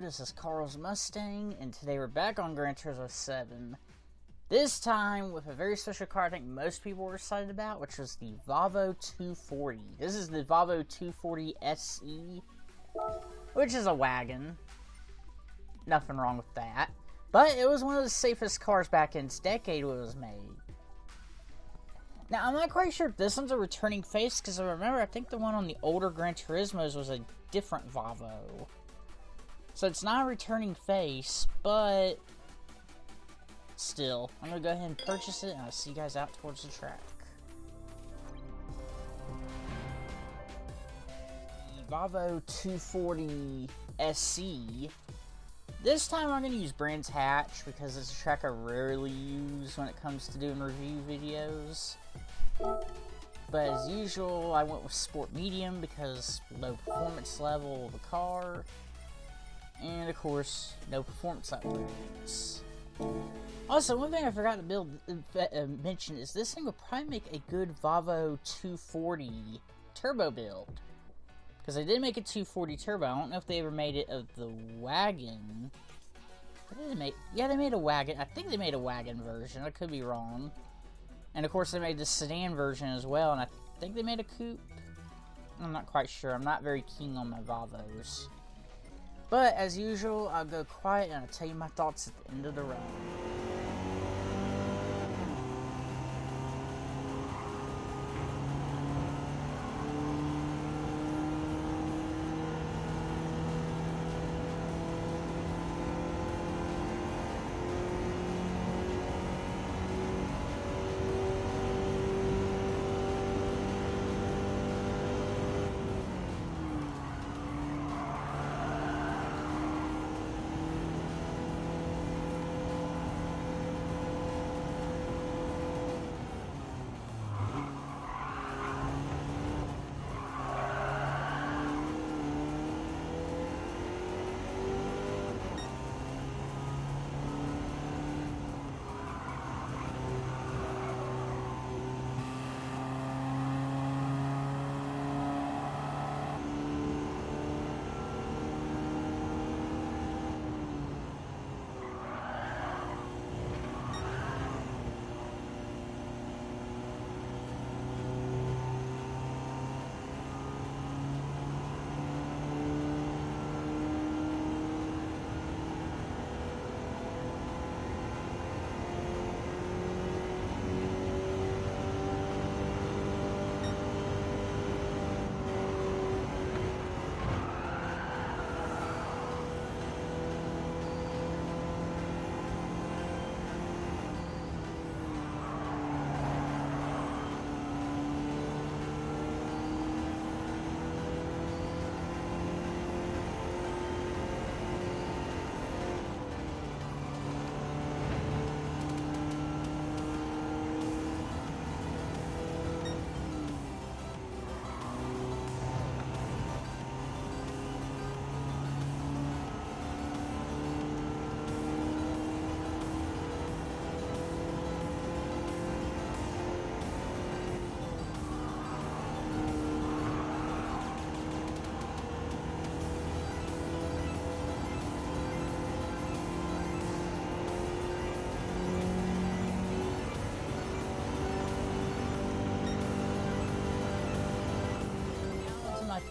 This is Carl's Mustang, and today we're back on Gran Turismo 7. This time with a very special car I think most people were excited about, which was the Volvo 240. This is the Volvo 240 SE, which is a wagon. Nothing wrong with that. But it was one of the safest cars back in its decade when it was made. Now, I'm not quite sure if this one's a returning face, because I think the one on the older Gran Turismos was a different Volvo. So it's not a returning face, but still, I'm going to go ahead and purchase it, and I'll see you guys out towards the track. The Volvo 240 SC. This time I'm going to use Brands Hatch, because it's a track I rarely use when it comes to doing review videos. But as usual, I went with Sport Medium, because low performance level of the car. And of course, no performance upgrades. Also, one thing I forgot to mention is this thing will probably make a good Volvo 240 turbo build. Because they did make a 240 turbo. I don't know if they ever made it of the wagon. What did they make? Yeah, they made a wagon. I think they made a wagon version. I could be wrong. And of course, they made the sedan version as well. And I think they made a coupe. I'm not quite sure. I'm not very keen on my Volvos. But, as usual, I'll go quiet and I'll tell you my thoughts at the end of the ride.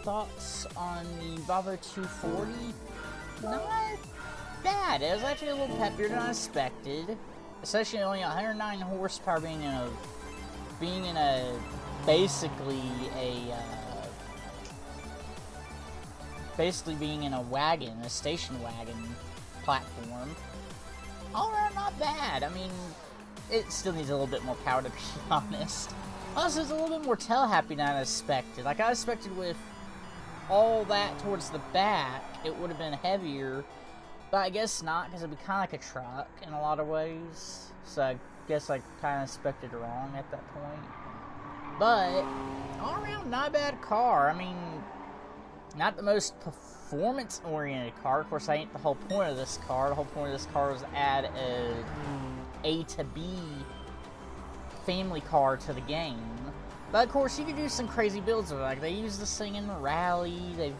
Thoughts on the Volvo 240? Not bad. It was actually a little peppier than I expected, especially only 109 horsepower being in a basically being in a wagon, a station wagon platform. All around, not bad. I mean, it still needs a little bit more power, to be honest. Also, it's a little bit more tail-happy than I expected. Like, I expected with all that towards the back, it would have been heavier, but I guess not, because it'd be kind of like a truck in a lot of ways. So I guess I kind of expected wrong at that point. But all around, not a bad car. I mean, not the most performance-oriented car. Of course, that ain't the whole point of this car. The whole point of this car was to add A to B family car to the game. But of course, you could do some crazy builds with it. Like, they use this thing in the rally.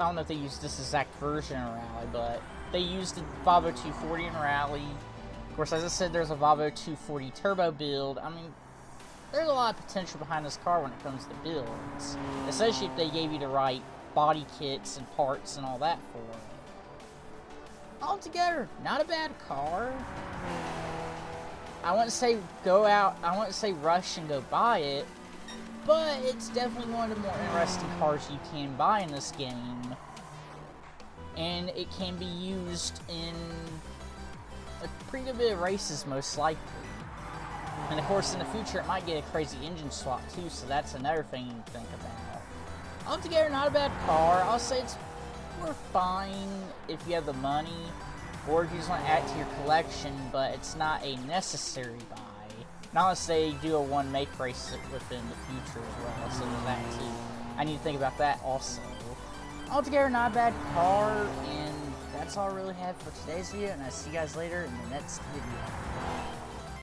don't know if they used this exact version in Rally, but they used the Volvo 240 in Rally. Of course, as I said, there's a Volvo 240 turbo build. I mean, there's a lot of potential behind this car when it comes to builds, especially if they gave you the right body kits and parts and all that for it. Altogether, not a bad car. I wouldn't say rush and go buy it, but it's definitely one of the more interesting cars you can buy in this game. And it can be used in a pretty good bit of races, most likely. And of course, in the future, it might get a crazy engine swap too, so that's another thing to think about. Altogether, not a bad car. I'll say it's fine if you have the money, or if you just want to add to your collection, but it's not a necessary buy. Not unless they do a one make race within the future as well, so there's that too. I need to think about that also. Altogether, not a bad car, and that's all I really have for today's video, and I'll see you guys later in the next video.